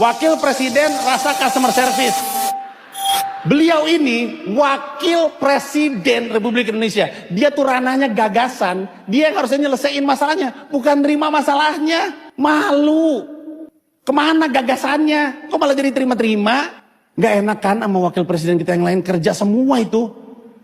Wakil Presiden rasa customer service. Beliau ini Wakil Presiden Republik Indonesia. Dia tuh ranahnya gagasan. Dia yang harusnya nyelesain masalahnya, bukan nerima masalahnya. Malu. Kemana gagasannya? Kok malah jadi terima-terima? Gak enak kan sama Wakil Presiden kita yang lain kerja semua itu.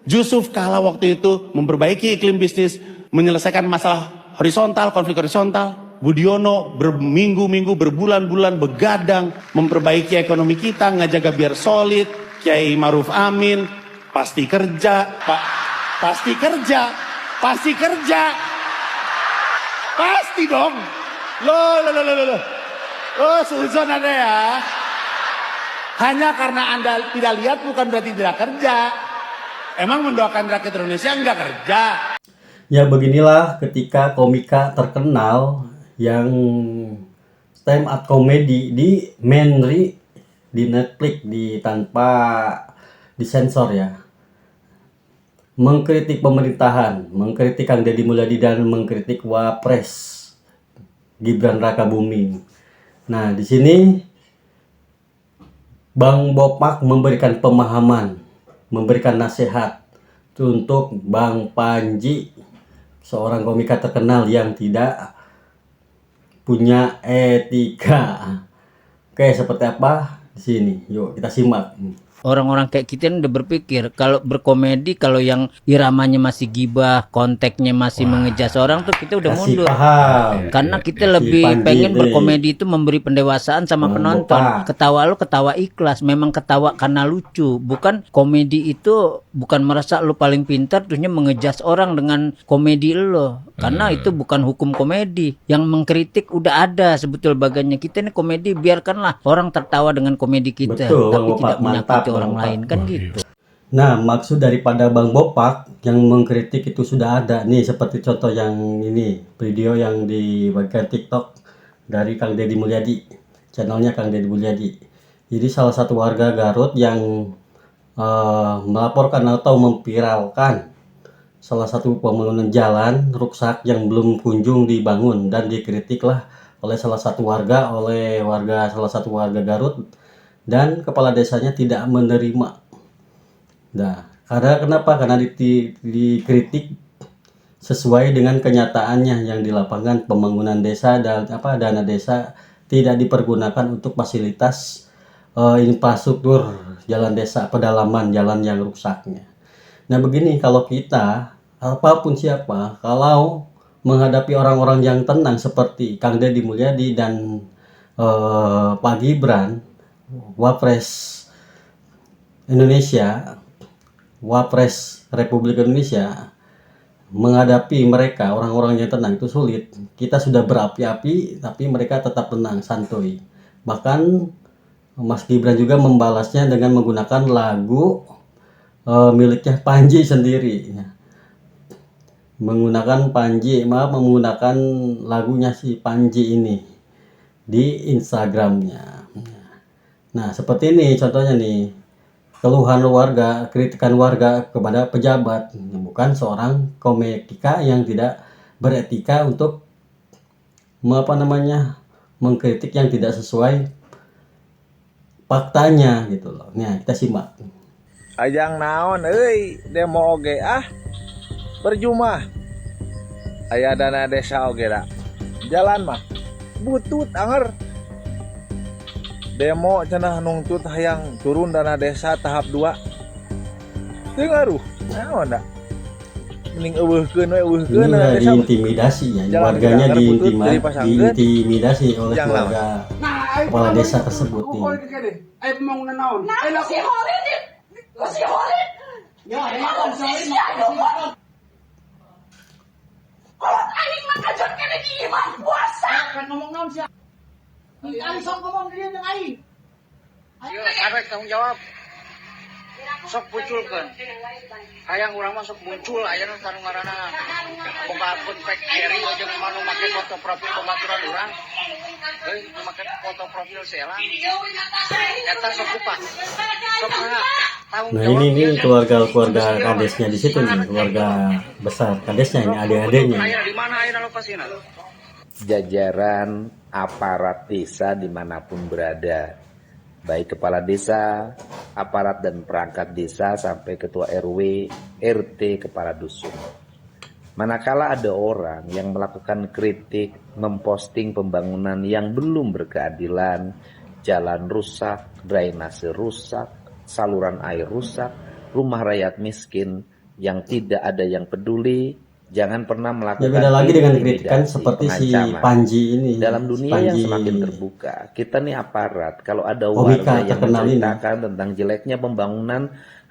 Yusuf Kala waktu itu memperbaiki iklim bisnis, menyelesaikan masalah horizontal, konflik horizontal. Budiono berminggu-minggu, berbulan-bulan begadang memperbaiki ekonomi kita, ngejaga biar solid. Kiai Maruf Amin pasti kerja, Pak. Pasti kerja. Pasti kerja. Pasti dong. Loh. Oh, suzon ada ya. Hanya karena Anda tidak lihat bukan berarti tidak kerja. Emang mendoakan rakyat Indonesia enggak kerja? Ya beginilah ketika komika terkenal yang stand up comedy di Menri di Netflix tanpa disensor ya, mengkritik pemerintahan, mengkritik Kang Deddy Mulyadi dan mengkritik Wapres Gibran Rakabuming. Nah di sini Bang Bopak memberikan pemahaman, memberikan nasihat untuk Bang Panji, seorang komika terkenal yang tidak punya etika. Oke, seperti apa di sini? Yuk kita simak. Orang-orang kayak kita udah berpikir kalau berkomedi, kalau yang iramanya masih gibah, konteksnya masih mengejas orang tuh kita udah Kasih mundur. paham. Karena kita Si lebih Panji pengen ini. berkomedi itu memberi pendewasaan sama penonton. Bopak. Ketawa lu ketawa ikhlas, memang ketawa karena lucu. Bukan komedi itu bukan merasa lu paling pintar terusnya mengejas orang dengan komedi lu. Karena itu bukan hukum komedi. Yang mengkritik udah ada sebetul bagiannya. Kita nih komedi biarkanlah orang tertawa dengan komedi kita, Betul, tapi Bang tidak Bopak. menyakiti Mantap, orang Bang lain kan gitu. Nah, maksud daripada Bang Bopak yang mengkritik itu sudah ada nih, seperti contoh yang ini, video yang dibagikan TikTok dari Kang Deddy Mulyadi, channelnya Kang Deddy Mulyadi. Jadi salah satu warga Garut yang melaporkan atau memviralkan salah satu pembangunan jalan rusak yang belum kunjung dibangun dan dikritiklah oleh salah satu warga, salah satu warga Garut, dan kepala desanya tidak menerima. Nah, karena kenapa? Karena dikritik sesuai dengan kenyataannya yang di lapangan, pembangunan desa dan dana desa tidak dipergunakan untuk fasilitas infrastruktur jalan desa, pedalaman jalan yang rusaknya. Nah, begini, kalau kita apapun siapa, kalau menghadapi orang-orang yang tenang seperti Kang Deddy Mulyadi dan Pak Gibran, Wapres Indonesia, Wapres Republik Indonesia, menghadapi mereka orang-orang yang tenang itu sulit. Kita sudah berapi-api tapi mereka tetap tenang, santuy. Bahkan Mas Gibran juga membalasnya dengan menggunakan lagu miliknya Panji sendiri. Menggunakan lagunya si Panji ini di Instagramnya. Nah, seperti ini contohnya nih. Keluhan warga, kritikan warga kepada pejabat, bukan seorang komika yang tidak beretika untuk mengkritik yang tidak sesuai faktanya gitu loh. Nah, kita simak. Ajang naon euy, demo oge percuma. Aya dana desa oge da. Jalan mah butut anger. Demo cenah nungtut hayang turun dana desa tahap 2. Teu ngaruh. Naon da? Mending eueuhkeun we eueuhkeun dana desa. Diintimidasi ya, warganya diintimidasi oleh keluarga kepala desa tersebut nih. Ay pembangunan naon? Ay si Holid. Si Holid. Ya, kalau aing mah kajon kene di imah puasa. Kan ngomong naon sia? Aing sok ngomong dia jeung aing. Ayo, ada tanggung jawab. Sok munculkeun. Hayang urang mah sok muncul aya nu kanu ngaranna. Boga akun fake carry jeung manu make foto profil pembaturan urang. Euy, make foto profil selang. Eta sok kupat. Sok kana. Nah ini keluarga kadesnya di situ nih, keluarga besar kadesnya ini, adik-adiknya. Aya di mana aya lokasina? jajaran aparat desa dimanapun berada, baik kepala desa, aparat dan perangkat desa, sampai ketua RW, RT, kepala dusun. Manakala ada orang yang melakukan kritik, memposting pembangunan yang belum berkeadilan, jalan rusak, drainase rusak, saluran air rusak, rumah rakyat miskin yang tidak ada yang peduli, jangan pernah Ya melakukan beda lagi dengan kritikan intimidasi, seperti si pengancaman. Panji ini. Dalam Si dunia yang Panji semakin terbuka, kita nih aparat, kalau ada Komika warga yang terkenal ini. menceritakan tentang jeleknya pembangunan,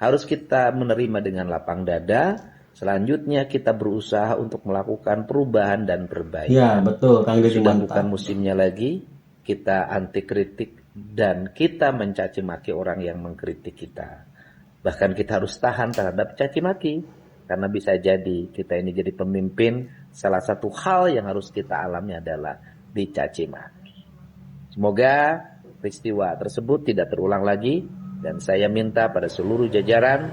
harus kita menerima dengan lapang dada. Selanjutnya kita berusaha untuk melakukan perubahan dan perbaikan. Ya betul, Kang Deddy Sudah mantap. bukan musimnya lagi, kita anti kritik dan kita mencaci maki orang yang mengkritik kita. Bahkan kita harus tahan terhadap caci maki, karena bisa jadi kita ini jadi pemimpin, salah satu hal yang harus kita alami adalah dicaci maki. Semoga peristiwa tersebut tidak terulang lagi, dan saya minta pada seluruh jajaran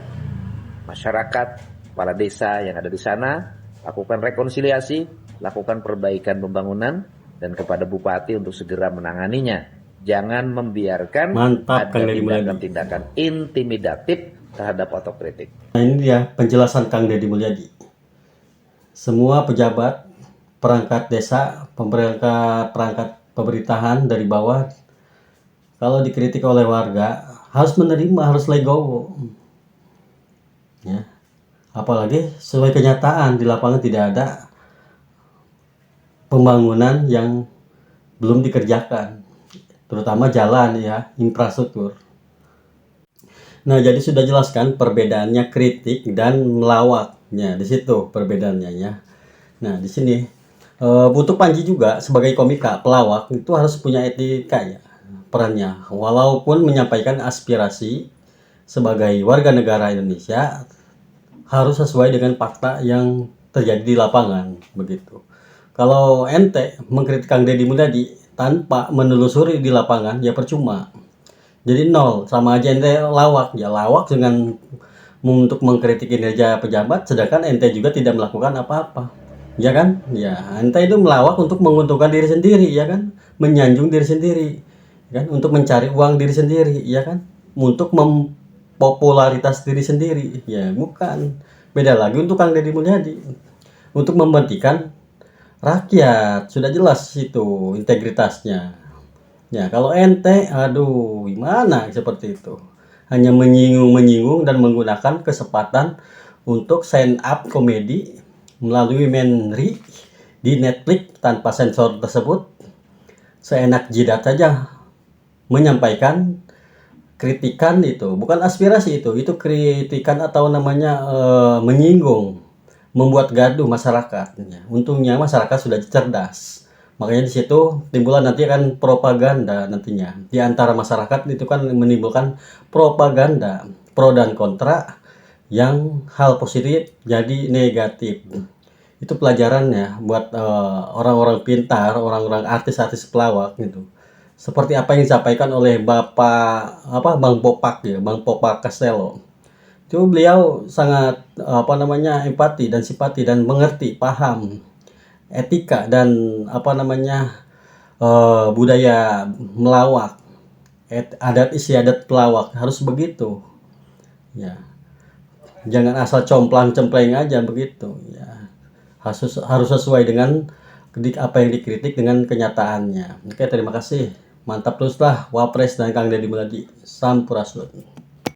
masyarakat, kepala desa yang ada di sana, lakukan rekonsiliasi, lakukan perbaikan pembangunan, dan kepada bupati untuk segera menanganinya. Jangan membiarkan Mantap, ada Kang Deddy Mulyadi. tindakan-tindakan intimidatif terhadap otokritik. Nah ini dia penjelasan Kang Deddy Mulyadi. Semua pejabat, perangkat desa, perangkat pemerintahan dari bawah, kalau dikritik oleh warga, harus menerima, harus legowo. Ya. Apalagi sesuai kenyataan di lapangan tidak ada pembangunan yang belum dikerjakan, terutama jalan ya, infrastruktur. Nah, jadi sudah jelaskan perbedaannya kritik dan melawaknya, di situ perbedaannya ya. Nah, di sini butuh Panji juga sebagai komika pelawak itu harus punya etika ya perannya, walaupun menyampaikan aspirasi sebagai warga negara Indonesia harus sesuai dengan fakta yang terjadi di lapangan begitu. Kalau ente mengkritik Kang Deddy Mulyadi tanpa menelusuri di lapangan ya percuma. Jadi nol, sama aja ente lawak ya, lawak dengan untuk mengkritik kinerja pejabat sedangkan ente juga tidak melakukan apa-apa. Ya kan? Ya, ente itu melawak untuk menguntungkan diri sendiri ya kan? Menyanjung diri sendiri. Ya kan? Untuk mencari uang diri sendiri ya kan? Untuk popularitas diri sendiri ya, bukan. Beda lagi untuk Kang Deddy Mulyadi untuk membuktikan rakyat, sudah jelas itu integritasnya ya. Kalau ente aduh gimana seperti itu, hanya menyinggung dan menggunakan kesempatan untuk stand up komedi melalui Menri di Netflix tanpa sensor tersebut, seenak jidat saja menyampaikan kritikan. Itu bukan aspirasi, itu kritikan atau namanya menyinggung, membuat gaduh masyarakat. Untungnya masyarakat sudah cerdas, makanya di situ timbulan nanti akan propaganda nantinya di antara masyarakat. Itu kan menimbulkan propaganda pro dan kontra, yang hal positif jadi negatif. Itu pelajarannya buat orang-orang pintar, orang-orang artis-artis pelawak gitu. Seperti apa yang disampaikan oleh Bang Popak ya, Bang Popak Castello. Itu beliau sangat empati dan simpati dan mengerti, paham etika dan budaya melawak, adat istiadat pelawak harus begitu. Ya. Jangan asal complang-cempleng aja begitu ya. Harus sesuai dengan apa yang dikritik dengan kenyataannya. Oke, terima kasih. Mantap teruslah Wapres dan Kang Deddy Mulyadi. Sampurasun.